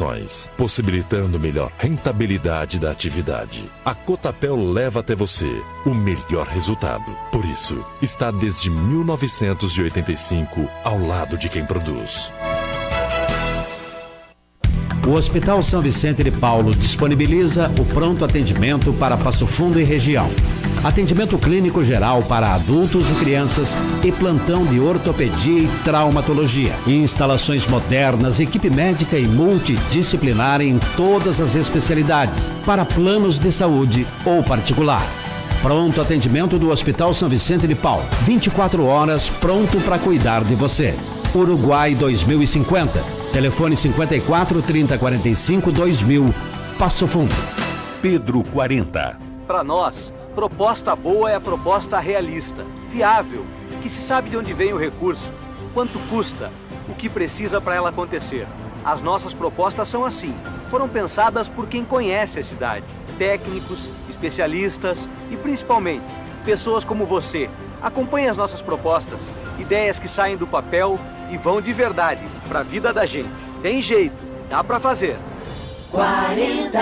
gestões, possibilitando melhor rentabilidade da atividade. A Cotapel leva até você o melhor resultado. Por isso, está desde 1985 ao lado de quem produz. O Hospital São Vicente de Paulo disponibiliza o pronto atendimento para Passo Fundo e região. Atendimento clínico geral para adultos e crianças e plantão de ortopedia e traumatologia. Instalações modernas, equipe médica e multidisciplinar em todas as especialidades, para planos de saúde ou particular. Pronto atendimento do Hospital São Vicente de Paulo. 24 horas pronto para cuidar de você. Uruguai 2050. Telefone 54 30 45 2000, Passo Fundo. Pedro 40. Para nós, proposta boa é a proposta realista, viável, que se sabe de onde vem o recurso, quanto custa, o que precisa para ela acontecer. As nossas propostas são assim, foram pensadas por quem conhece a cidade, técnicos, especialistas e principalmente pessoas como você. Acompanhe as nossas propostas, ideias que saem do papel e vão de verdade para a vida da gente. Tem jeito, dá para fazer. 40.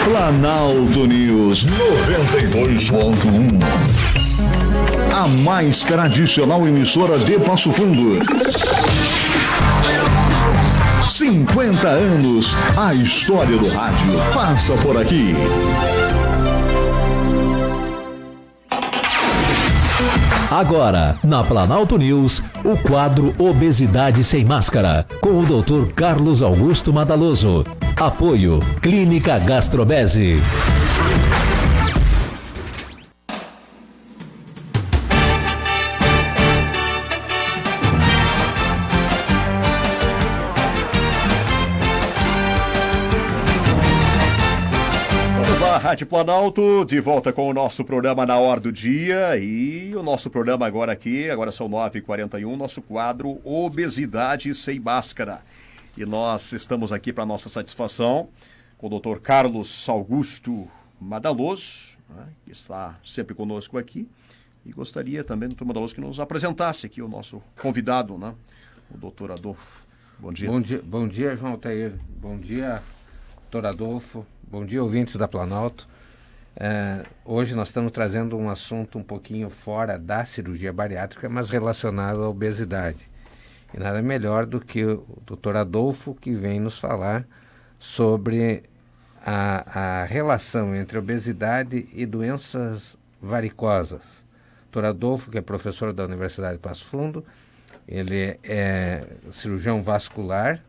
Planalto News 92.1. A mais tradicional emissora de Passo Fundo. 50 anos, a história do rádio passa por aqui. Agora, na Planalto News, o quadro Obesidade Sem Máscara, com o Dr. Carlos Augusto Madaloso. Apoio Clínica Gastrobese. Rádio Planalto, de volta com o nosso programa Na Hora do Dia, e o nosso programa agora são 9h41, nosso quadro Obesidade Sem Máscara. E nós estamos aqui para nossa satisfação com o Dr. Carlos Augusto Madaloso, né, que está sempre conosco aqui, e gostaria também, Dr. Madaloso, que nos apresentasse aqui o nosso convidado, né, o Dr. Adolfo. Bom dia. Bom dia, João Altair. Bom dia, Dr. Adolfo. Bom dia, ouvintes da Planalto. Hoje nós estamos trazendo um assunto um pouquinho fora da cirurgia bariátrica, mas relacionado à obesidade. E nada melhor do que o Dr. Adolfo, que vem nos falar sobre a relação entre obesidade e doenças varicosas. Dr. Adolfo, que é professor da Universidade de Passo Fundo, ele é cirurgião vascular,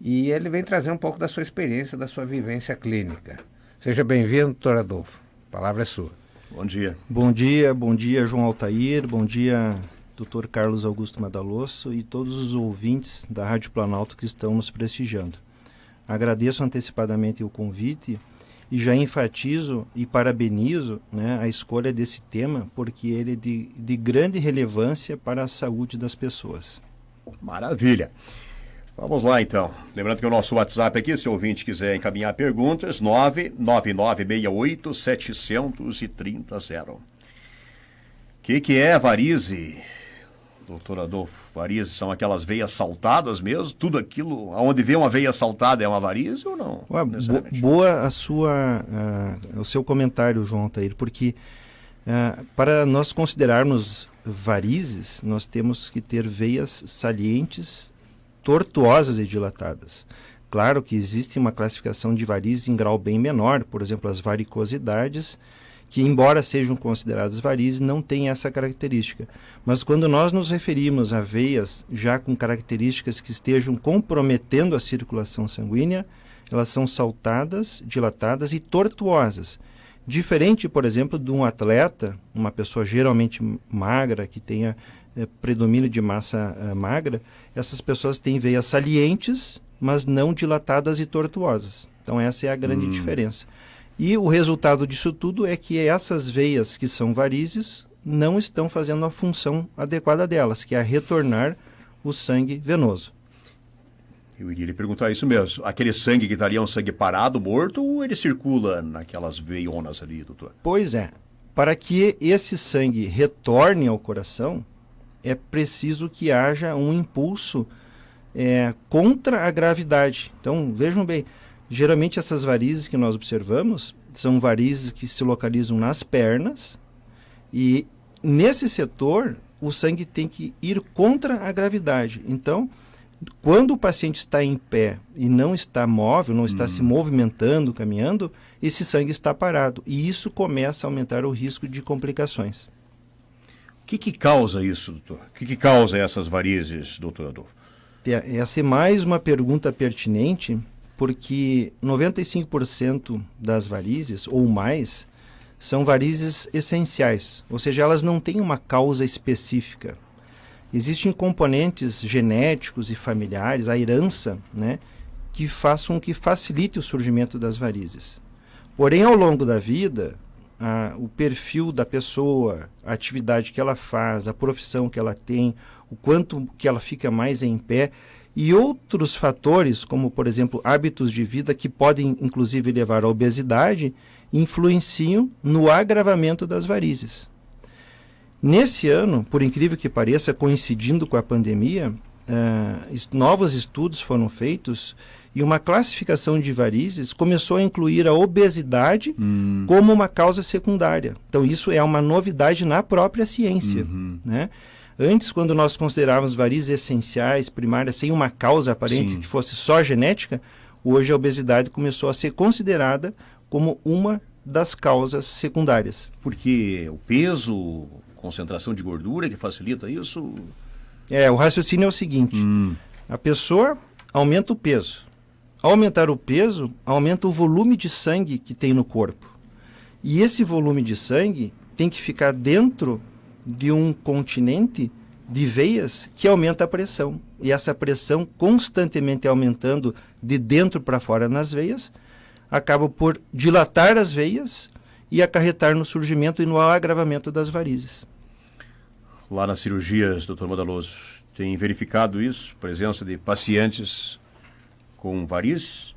e ele vem trazer um pouco da sua experiência, da sua vivência clínica. Seja bem-vindo, doutor Adolfo. A palavra é sua. Bom dia. Bom dia, João Altair. Bom dia, doutor Carlos Augusto Madaloso e todos os ouvintes da Rádio Planalto que estão nos prestigiando. Agradeço antecipadamente o convite e já enfatizo e parabenizo, né, a escolha desse tema, porque ele é de grande relevância para a saúde das pessoas. Maravilha. Vamos lá, então. Lembrando que o nosso WhatsApp aqui, se o ouvinte quiser encaminhar perguntas, 99968-730. O que é varize, doutor Adolfo? Varize são aquelas veias saltadas mesmo? Tudo aquilo, onde vê uma veia saltada é uma varize ou não? Boa o seu comentário, João Altair, porque para nós considerarmos varizes, nós temos que ter veias salientes, tortuosas e dilatadas. Claro que existe uma classificação de varizes em grau bem menor, por exemplo, as varicosidades, que embora sejam consideradas varizes, não têm essa característica. Mas quando nós nos referimos a veias já com características que estejam comprometendo a circulação sanguínea, elas são saltadas, dilatadas e tortuosas. Diferente, por exemplo, de um atleta, uma pessoa geralmente magra, que tenha predomínio de massa magra, essas pessoas têm veias salientes, mas não dilatadas e tortuosas. Então essa é a grande diferença. E o resultado disso tudo é que essas veias que são varizes não estão fazendo a função adequada delas, que é retornar o sangue venoso. Eu iria lhe perguntar isso mesmo. Aquele sangue que estaria um sangue parado, morto, ou ele circula naquelas veionas ali, doutor? Pois é. Para que esse sangue retorne ao coração, é preciso que haja um impulso contra a gravidade. Então, vejam bem, geralmente essas varizes que nós observamos são varizes que se localizam nas pernas, e nesse setor o sangue tem que ir contra a gravidade. Então, quando o paciente está em pé e não está móvel, não está se movimentando, caminhando, esse sangue está parado. E isso começa a aumentar o risco de complicações. O que causa isso, doutor? O que causa essas varizes, doutor Adolfo? Essa é mais uma pergunta pertinente, porque 95% das varizes, ou mais, são varizes essenciais. Ou seja, elas não têm uma causa específica. Existem componentes genéticos e familiares, a herança, né, que facilite o surgimento das varizes. Porém, ao longo da vida, o perfil da pessoa, a atividade que ela faz, a profissão que ela tem, o quanto que ela fica mais em pé, e outros fatores, como, por exemplo, hábitos de vida que podem, inclusive, levar à obesidade, influenciam no agravamento das varizes. Nesse ano, por incrível que pareça, coincidindo com a pandemia, novos estudos foram feitos e uma classificação de varizes começou a incluir a obesidade como uma causa secundária. Então, isso é uma novidade na própria ciência, né? Antes, quando nós considerávamos varizes essenciais, primárias, sem uma causa aparente que fosse só genética, hoje a obesidade começou a ser considerada como uma das causas secundárias. Porque o peso, concentração de gordura que facilita isso? O raciocínio é o seguinte, a pessoa aumenta o peso. Ao aumentar o peso, aumenta o volume de sangue que tem no corpo. E esse volume de sangue tem que ficar dentro de um continente de veias que aumenta a pressão. E essa pressão constantemente aumentando de dentro para fora nas veias, acaba por dilatar as veias e acarretar no surgimento e no agravamento das varizes. Lá nas cirurgias, doutor Madaloso, tem verificado isso? Presença de pacientes com varizes?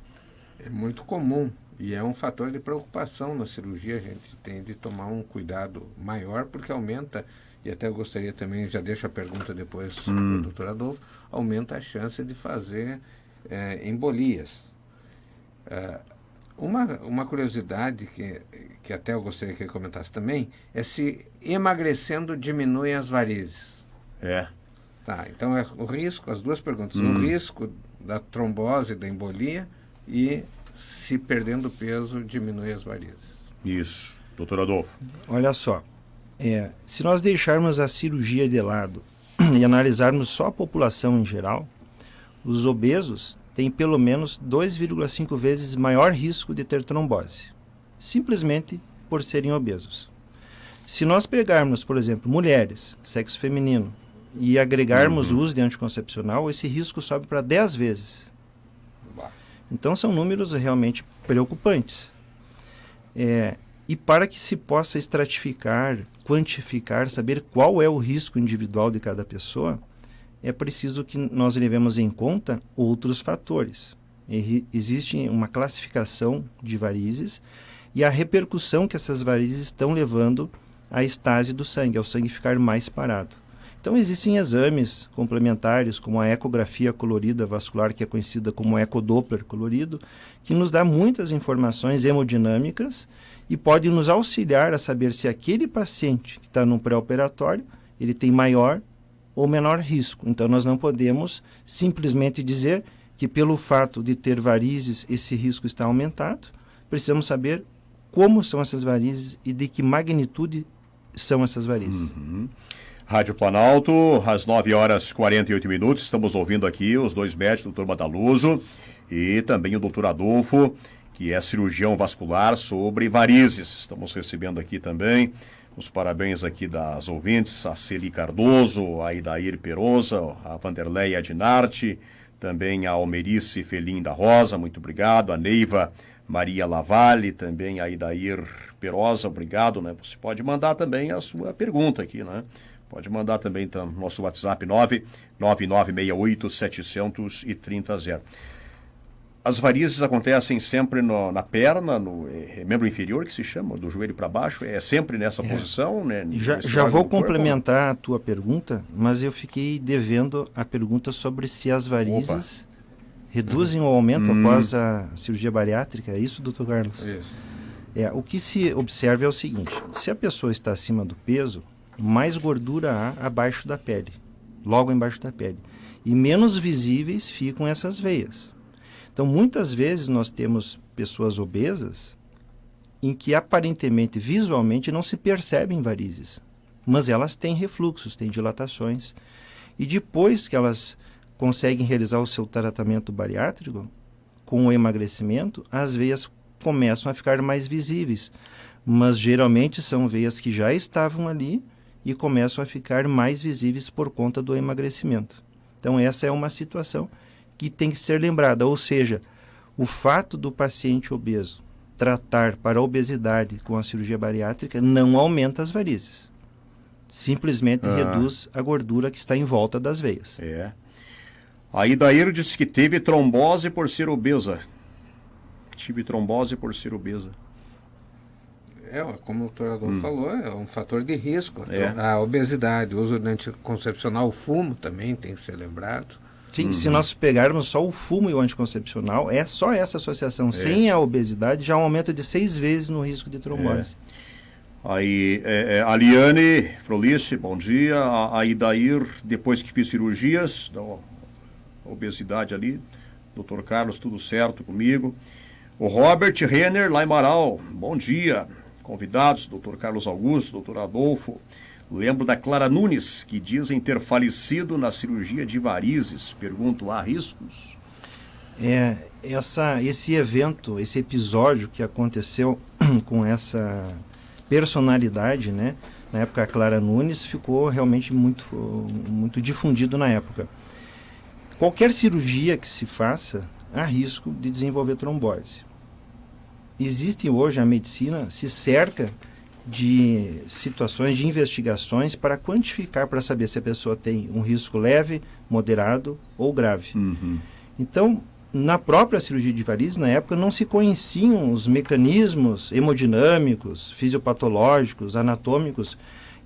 É muito comum e é um fator de preocupação na cirurgia. A gente tem de tomar um cuidado maior porque aumenta, e até eu gostaria também, já deixo a pergunta depois para o doutor Adolfo, aumenta a chance de fazer embolias. Uma curiosidade que até eu gostaria que ele comentasse também é se emagrecendo diminui as varizes. Tá, então é o risco, as duas perguntas, o risco da trombose, da embolia, e se perdendo peso diminui as varizes. Isso, doutor Adolfo. Olha só, se nós deixarmos a cirurgia de lado e analisarmos só a população em geral, os obesos têm pelo menos 2,5 vezes maior risco de ter trombose, simplesmente por serem obesos. Se nós pegarmos, por exemplo, mulheres, sexo feminino, e agregarmos o uso de anticoncepcional, esse risco sobe para 10 vezes. Então são números realmente preocupantes. E para que se possa estratificar, quantificar, saber qual é o risco individual de cada pessoa, é preciso que nós levemos em conta outros fatores. Existe uma classificação de varizes e a repercussão que essas varizes estão levando à estase do sangue, ao sangue ficar mais parado. Então existem exames complementares, como a ecografia colorida vascular, que é conhecida como ecodoppler colorido, que nos dá muitas informações hemodinâmicas e pode nos auxiliar a saber se aquele paciente que está no pré-operatório, ele tem maior ou menor risco. Então nós não podemos simplesmente dizer que pelo fato de ter varizes esse risco está aumentado. Precisamos saber como são essas varizes e de que magnitude são essas varizes. Rádio Planalto, às 9h48, estamos ouvindo aqui os dois médicos, o doutor Madaloso e também o doutor Adolfo, que é cirurgião vascular, sobre varizes. Estamos recebendo aqui também os parabéns aqui das ouvintes, a Celi Cardoso, a Idair Perosa, a Vanderleia Dinarte, também a Almerice Felim da Rosa, muito obrigado, a Neiva Maria Lavalle, também a Idair Perosa, obrigado, né? Você pode mandar também a sua pergunta aqui, né? Pode mandar também no nosso WhatsApp 99968-730. As varizes acontecem sempre na perna, no membro inferior, que se chama, do joelho para baixo, é sempre nessa posição, né? Já vou complementar a tua pergunta, mas eu fiquei devendo a pergunta sobre se as varizes reduzem ou aumentam após a cirurgia bariátrica. É isso, doutor Carlos? Isso. O que se observa é o seguinte: se a pessoa está acima do peso, mais gordura há abaixo da pele, logo embaixo da pele, e menos visíveis ficam essas veias. Então, muitas vezes nós temos pessoas obesas em que aparentemente, visualmente, não se percebem varizes, mas elas têm refluxos, têm dilatações, e depois que elas conseguem realizar o seu tratamento bariátrico, com o emagrecimento, as veias começam a ficar mais visíveis, mas geralmente são veias que já estavam ali e começam a ficar mais visíveis por conta do emagrecimento. Então essa é uma situação que tem que ser lembrada, ou seja, o fato do paciente obeso tratar para a obesidade com a cirurgia bariátrica não aumenta as varizes, simplesmente reduz a gordura que está em volta das veias. A Idair disse que teve trombose por ser obesa. Tive trombose por ser obesa. Como o doutor Adolfo falou, é um fator de risco. A obesidade, o uso de anticoncepcional, o fumo também tem que ser lembrado. Sim, se nós pegarmos só o fumo e o anticoncepcional, é só essa associação sem a obesidade já aumenta de 6 vezes no risco de trombose. Aí, a Liane Frolice, bom dia. A Idair, depois que fiz cirurgias, da obesidade ali, doutor Carlos, tudo certo comigo. O Robert Renner, lá em Marau, bom dia. Convidados, doutor Carlos Augusto, doutor Adolfo. Lembro da Clara Nunes, que dizem ter falecido na cirurgia de varizes. Pergunto, há riscos? Esse evento, esse episódio que aconteceu com essa personalidade, né? Na época a Clara Nunes ficou realmente muito difundido na época. Qualquer cirurgia que se faça, há risco de desenvolver trombose. Existe hoje, a medicina se cerca de situações, de investigações para quantificar, para saber se a pessoa tem um risco leve, moderado ou grave. Então, na própria cirurgia de varizes, na época, não se conheciam os mecanismos hemodinâmicos, fisiopatológicos, anatômicos,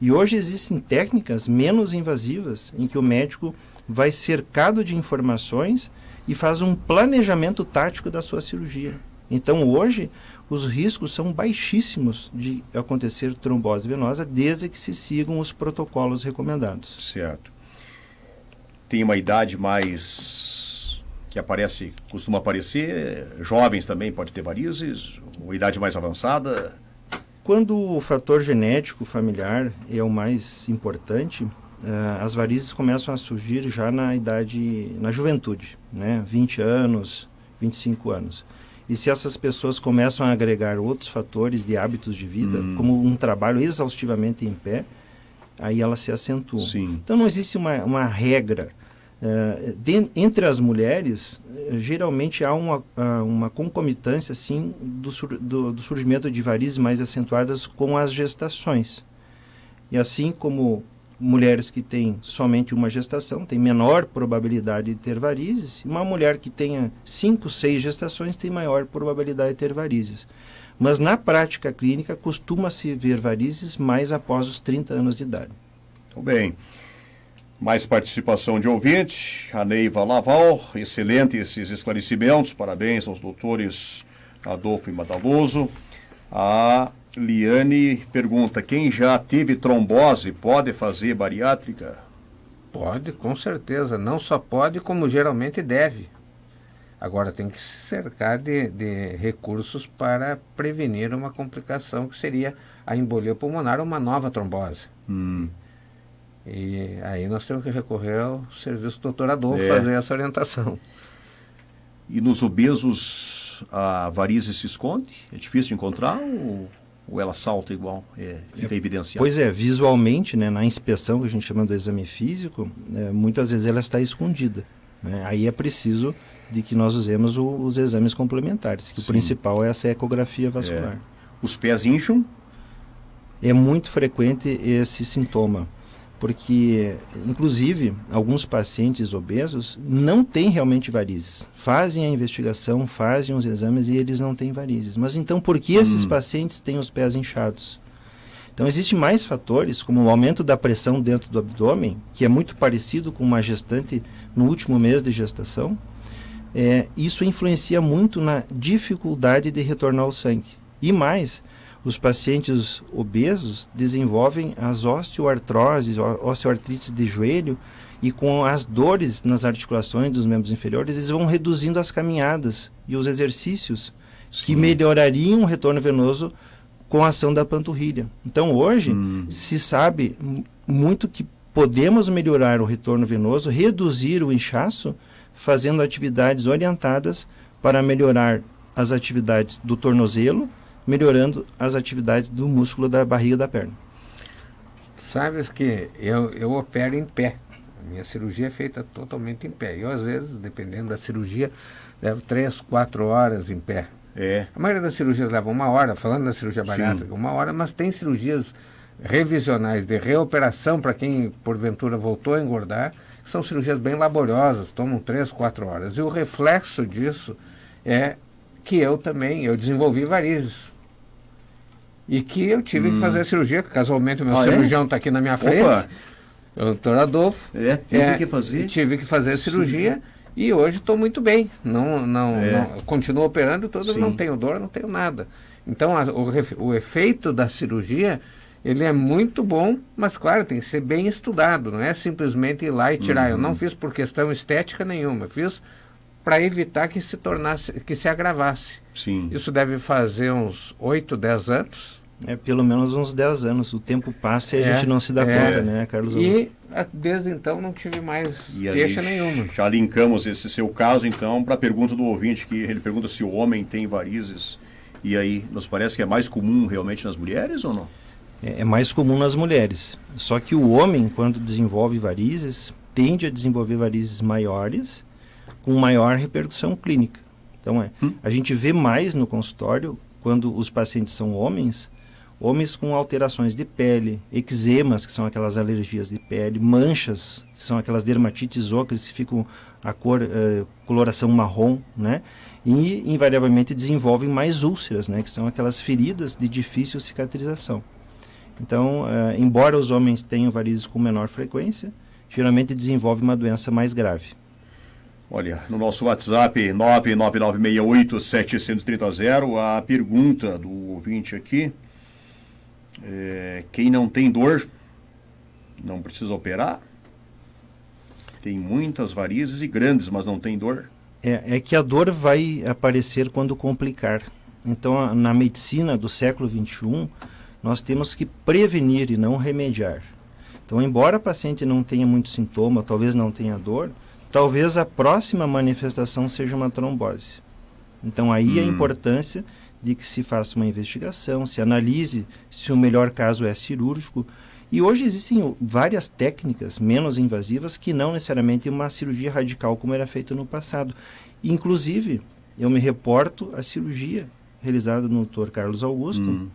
e hoje existem técnicas menos invasivas em que o médico vai cercado de informações e faz um planejamento tático da sua cirurgia. Então, hoje, os riscos são baixíssimos de acontecer trombose venosa, desde que se sigam os protocolos recomendados. Certo. Tem uma idade mais que costuma aparecer, jovens também pode ter varizes, uma idade mais avançada? Quando o fator genético familiar é o mais importante, as varizes começam a surgir já na juventude, né? 20 anos, 25 anos. E se essas pessoas começam a agregar outros fatores de hábitos de vida, como um trabalho exaustivamente em pé, aí elas se acentuam. Então não existe uma regra. Entre as mulheres, geralmente há uma concomitância assim, do surgimento de varizes mais acentuadas com as gestações. E assim como mulheres que têm somente uma gestação têm menor probabilidade de ter varizes, e uma mulher que tenha 5, 6 gestações tem maior probabilidade de ter varizes. Mas na prática clínica costuma-se ver varizes mais após os 30 anos de idade. Muito bem. Mais participação de ouvinte, a Neiva Laval, excelente esses esclarecimentos, parabéns aos doutores Adolfo e Madaloso. A Liane pergunta, quem já teve trombose pode fazer bariátrica? Pode, com certeza. Não só pode, como geralmente deve. Agora tem que se cercar de recursos para prevenir uma complicação que seria a embolia pulmonar ou uma nova trombose. E aí nós temos que recorrer ao serviço do doutor Adolfo fazer essa orientação. E nos obesos a varize se esconde? É difícil de encontrar ou ela salta igual? Fica evidenciado? Pois é, visualmente, né, na inspeção que a gente chama do exame físico, muitas vezes ela está escondida. Né? Aí é preciso de que nós usemos os exames complementares, que o principal é essa ecografia vascular. Os pés incham? É muito frequente esse sintoma. porque, inclusive, alguns pacientes obesos não têm realmente varizes. Fazem a investigação, fazem os exames e eles não têm varizes. Mas então, por que esses pacientes têm os pés inchados? Então, existem mais fatores, como o aumento da pressão dentro do abdômen, que é muito parecido com uma gestante no último mês de gestação. Isso influencia muito na dificuldade de retornar ao sangue. E mais, os pacientes obesos desenvolvem as osteoartroses, osteoartrites de joelho, e com as dores nas articulações dos membros inferiores, eles vão reduzindo as caminhadas e os exercícios que melhorariam o retorno venoso com a ação da panturrilha. Então, hoje, se sabe muito que podemos melhorar o retorno venoso, reduzir o inchaço, fazendo atividades orientadas para melhorar as atividades do tornozelo, melhorando as atividades do músculo da barriga da perna. Sabes que eu opero em pé. A minha cirurgia é feita totalmente em pé. Eu, às vezes, dependendo da cirurgia, levo 3, 4 horas em pé. A maioria das cirurgias leva 1 hora, falando da cirurgia bariátrica, 1 hora, mas tem cirurgias revisionais de reoperação para quem, porventura, voltou a engordar, que são cirurgias bem laboriosas, tomam 3, 4 horas. E o reflexo disso é que eu desenvolvi varizes. E que eu tive que fazer a cirurgia, casualmente o meu cirurgião está aqui na minha frente, o doutor Adolfo. Tive que fazer a cirurgia e hoje estou muito bem. Não, continuo operando tudo, não tenho dor, não tenho nada. Então o efeito da cirurgia, ele é muito bom, mas claro, tem que ser bem estudado, não é simplesmente ir lá e tirar. Eu não fiz por questão estética nenhuma, eu fiz para evitar que se agravasse. Isso deve fazer uns 8, 10 anos. Pelo menos uns 10 anos. O tempo passa e a gente não se dá conta, né, Carlos? E desde então não tive mais queixa nenhuma. Já linkamos esse seu caso, então, para a pergunta do ouvinte, que ele pergunta se o homem tem varizes. E aí, nos parece que é mais comum realmente nas mulheres ou não? É mais comum nas mulheres. Só que o homem, quando desenvolve varizes, tende a desenvolver varizes maiores, com maior repercussão clínica. Então, a gente vê mais no consultório, quando os pacientes são homens com alterações de pele, eczemas, que são aquelas alergias de pele, manchas, que são aquelas dermatites ocres, que ficam a coloração marrom, né? E, invariavelmente, desenvolvem mais úlceras, né? Que são aquelas feridas de difícil cicatrização. Então, embora os homens tenham varizes com menor frequência, geralmente desenvolve uma doença mais grave. Olha, no nosso WhatsApp 99968-730, a pergunta do ouvinte aqui, quem não tem dor não precisa operar? Tem muitas varizes e grandes, mas não tem dor? É que a dor vai aparecer quando complicar. Então, na medicina do século XXI, nós temos que prevenir e não remediar. Então, embora a paciente não tenha muito sintoma, talvez não tenha dor, talvez a próxima manifestação seja uma trombose. Então, aí a importância de que se faça uma investigação, se analise se o melhor caso é cirúrgico. E hoje existem várias técnicas menos invasivas que não necessariamente uma cirurgia radical como era feita no passado. Inclusive, eu me reporto à cirurgia realizada no Dr. Carlos Augusto,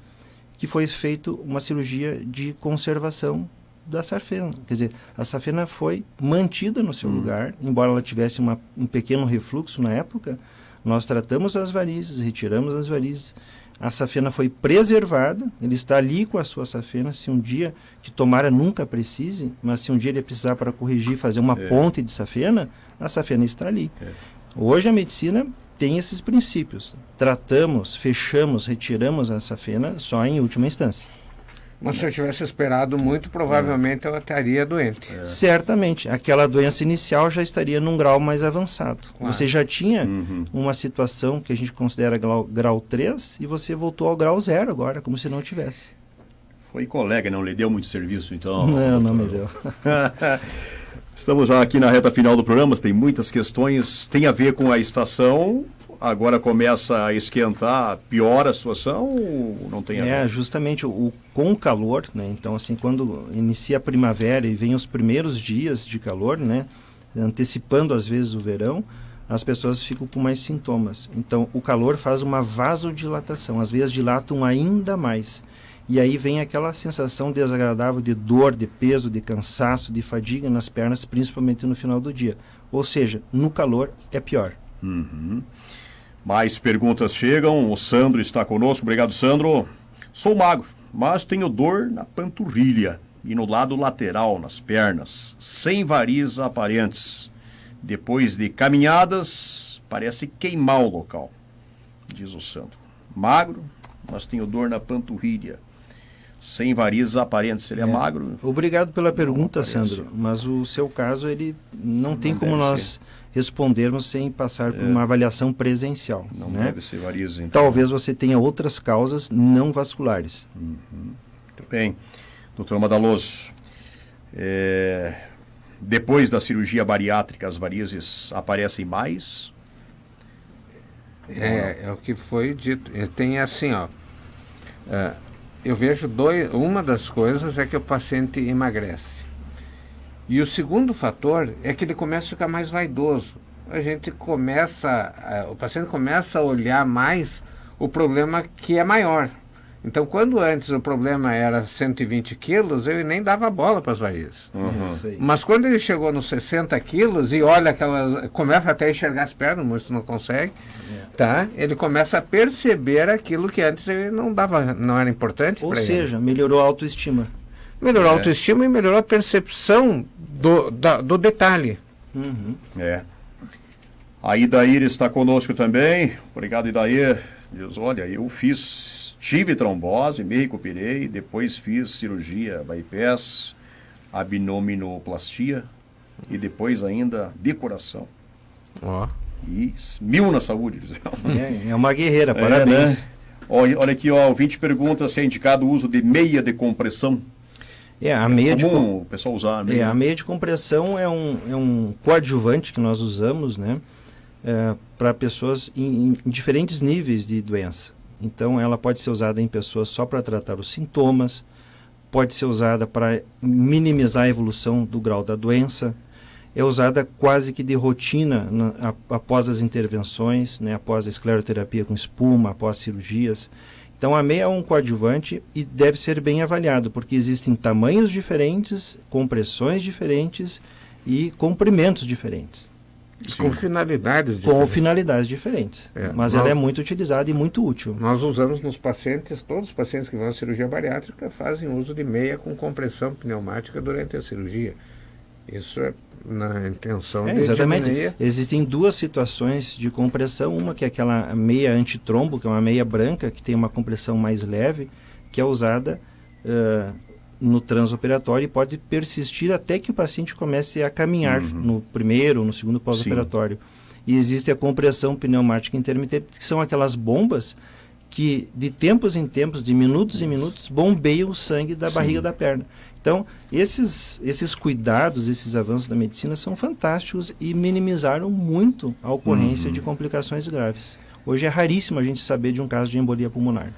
que foi feita uma cirurgia de conservação da safena. Quer dizer, a safena foi mantida no seu lugar, embora ela tivesse um pequeno refluxo na época. Nós tratamos as varizes, retiramos as varizes, a safena foi preservada, ele está ali com a sua safena, se um dia, que tomara nunca precise, mas se um dia ele precisar para corrigir, fazer uma ponte de safena, a safena está ali. Hoje a medicina tem esses princípios, tratamos, fechamos, retiramos a safena só em última instância. Mas se eu tivesse esperado muito, provavelmente eu estaria doente. Certamente. Aquela doença inicial já estaria num grau mais avançado. Você já tinha uma situação que a gente considera grau 3 e você voltou ao grau 0 agora, como se não tivesse. Foi colega, não lhe deu muito serviço, então? Não me deu. Estamos já aqui na reta final do programa, tem muitas questões, tem a ver com a estação. Agora começa a esquentar, piora a situação ou não tem a ver? Justamente com o calor, né? Então, assim, quando inicia a primavera e vem os primeiros dias de calor, né? Antecipando às vezes o verão, as pessoas ficam com mais sintomas. Então, o calor faz uma vasodilatação, as veias dilatam ainda mais. E aí vem aquela sensação desagradável de dor, de peso, de cansaço, de fadiga nas pernas, principalmente no final do dia. Ou seja, no calor é pior. Mais perguntas chegam. O Sandro está conosco. Obrigado, Sandro. Sou magro, mas tenho dor na panturrilha e no lado lateral, nas pernas, sem varizes aparentes. Depois de caminhadas, parece queimar o local, diz o Sandro. Magro, mas tenho dor na panturrilha, sem varizes aparentes. Ele é magro? Obrigado pela pergunta, aparece. Sandro. Mas o seu caso, ele não tem como deve nós respondermos sem passar por uma avaliação presencial. Não né? deve ser varizes, então. Talvez você tenha outras causas não vasculares. Muito bem. Doutor Madaloso, depois da cirurgia bariátrica, as varizes aparecem mais? É o que foi dito. Tem assim, ó. Eu vejo uma das coisas é que o paciente emagrece. E o segundo fator é que ele começa a ficar mais vaidoso. O paciente começa a olhar mais o problema que é maior. Então, quando antes o problema era 120 quilos, ele nem dava bola para as varizes. Isso aí. Mas quando ele chegou nos 60 quilos e olha começa até a enxergar as pernas, mas não consegue, tá? Ele começa a perceber aquilo que antes ele não era importante para ele. Ou seja, melhorou a autoestima. Melhorou a autoestima e melhorou a percepção do detalhe. A Idair está conosco também. Obrigado, Idair. Diz, olha, tive trombose, me recuperei, depois fiz cirurgia bypass, abdominoplastia e depois ainda de coração. E 1000 na saúde. É uma guerreira, parabéns. Né? Olha aqui, o ouvinte pergunta se é indicado o uso de meia de compressão. A meia o pessoal usar a meia. A meia de compressão é um coadjuvante que nós usamos, né, para pessoas em diferentes níveis de doença. Então, ela pode ser usada em pessoas só para tratar os sintomas, pode ser usada para minimizar a evolução do grau da doença, é usada quase que de rotina após as intervenções, né, após a escleroterapia com espuma, após cirurgias. Então, a meia é um coadjuvante e deve ser bem avaliado, porque existem tamanhos diferentes, compressões diferentes e comprimentos diferentes. Com finalidades diferentes. Com finalidades diferentes. Mas ela é muito utilizada e muito útil. Nós usamos nos pacientes, todos os pacientes que vão à cirurgia bariátrica fazem uso de meia com compressão pneumática durante a cirurgia. Isso é na intenção de exatamente. diminuir. Existem duas situações de compressão. Uma que é aquela meia antitrombo, que é uma meia branca, que tem uma compressão mais leve, que é usada no transoperatório e pode persistir até que o paciente comece a caminhar no primeiro ou no segundo pós-operatório. E existe a compressão pneumática intermitente, que são aquelas bombas que de tempos em tempos, de minutos em minutos, bombeiam o sangue da barriga da perna. Então, esses cuidados, esses avanços da medicina são fantásticos e minimizaram muito a ocorrência de complicações graves. Hoje é raríssimo a gente saber de um caso de embolia pulmonar.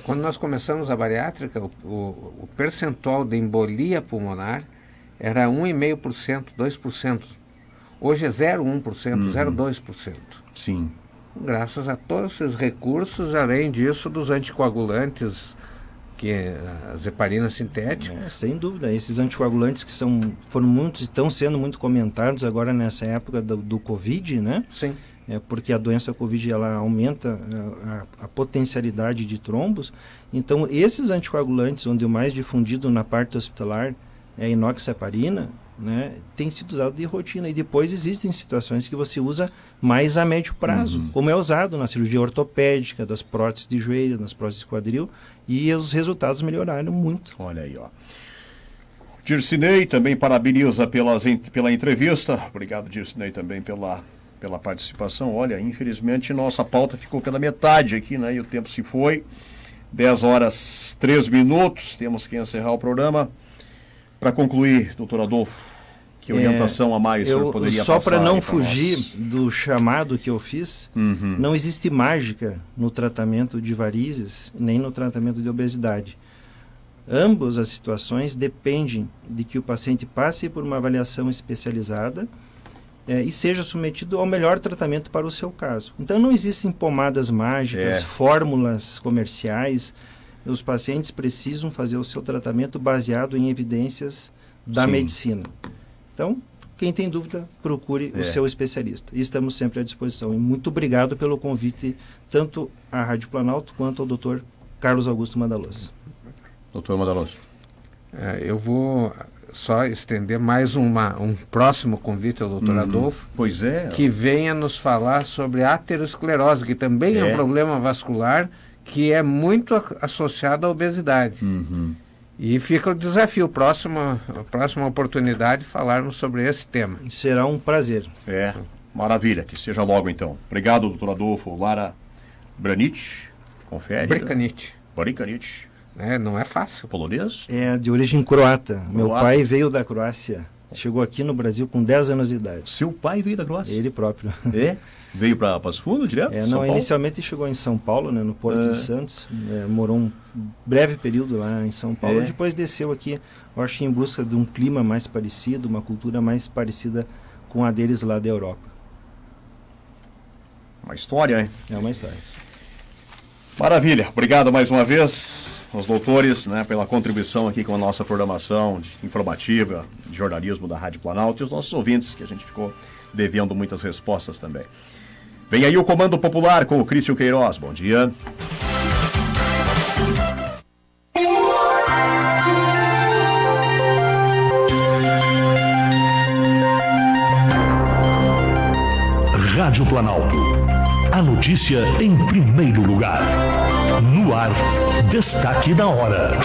Quando nós começamos a bariátrica, o percentual de embolia pulmonar era 1,5%, 2%. Hoje é 0,1%, 0,2%. Sim. Graças a todos esses recursos, além disso, dos anticoagulantes, que as heparinas sintéticas. Sem dúvida. Esses anticoagulantes que estão sendo muito comentados agora nessa época do Covid, né? Sim. Porque a doença Covid ela aumenta a potencialidade de trombos. Então, esses anticoagulantes, onde o mais difundido na parte hospitalar é a inoxaparina, né, tem sido usado de rotina. E depois existem situações que você usa mais a médio prazo, como é usado na cirurgia ortopédica, das próteses de joelho, nas próteses de quadril, e os resultados melhoraram muito. Olha aí, ó. Dircinei também parabeniza pela entrevista. Obrigado, Dircinei, também pela participação. Olha, infelizmente nossa pauta ficou pela metade aqui, né? E o tempo se foi. 10h03. Temos que encerrar o programa. Para concluir, doutor Adolfo, que orientação a mais o senhor poderia passar? Só para não fugir do chamado que eu fiz, não existe mágica no tratamento de varizes, nem no tratamento de obesidade. Ambas as situações dependem de que o paciente passe por uma avaliação especializada e seja submetido ao melhor tratamento para o seu caso. Então não existem pomadas mágicas, fórmulas comerciais. os pacientes precisam fazer o seu tratamento baseado em evidências da Sim. medicina. Então, quem tem dúvida, procure o seu especialista. E estamos sempre à disposição. E muito obrigado pelo convite, tanto à Rádio Planalto quanto ao Dr. Carlos Augusto Madaloso. Doutor Madaloso. Eu vou só estender mais um próximo convite ao doutor Adolfo, Pois é. que venha nos falar sobre aterosclerosi, que também é um problema vascular que é muito associado à obesidade. E fica o desafio, a próxima oportunidade, falarmos sobre esse tema. Será um prazer. Maravilha, que seja logo então. Obrigado, doutor Adolfo. Lara Branich, confere. Brikanich. Não é fácil. Polonês? É de origem croata. Meu pai veio da Croácia. Chegou aqui no Brasil com 10 anos de idade. Seu pai veio da Croácia? Ele próprio. Veio para Passo Fundo direto? Inicialmente chegou em São Paulo, no Porto de Santos. Morou um breve período lá em São Paulo. Depois desceu aqui, eu acho, em busca de um clima mais parecido, uma cultura mais parecida com a deles lá da Europa. Uma história, hein? É uma história. Maravilha. Obrigado mais uma vez aos doutores, pela contribuição aqui com a nossa programação informativa de jornalismo da Rádio Planalto e os nossos ouvintes, que a gente ficou devendo muitas respostas também. Vem aí o Comando Popular com o Crício Queiroz. Bom dia. Rádio Planalto. A notícia em primeiro lugar. No ar, destaque da hora.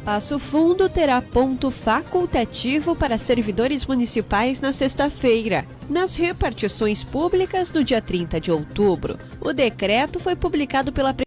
Passo Fundo terá ponto facultativo para servidores municipais na sexta-feira, nas repartições públicas do dia 30 de outubro. O decreto foi publicado pela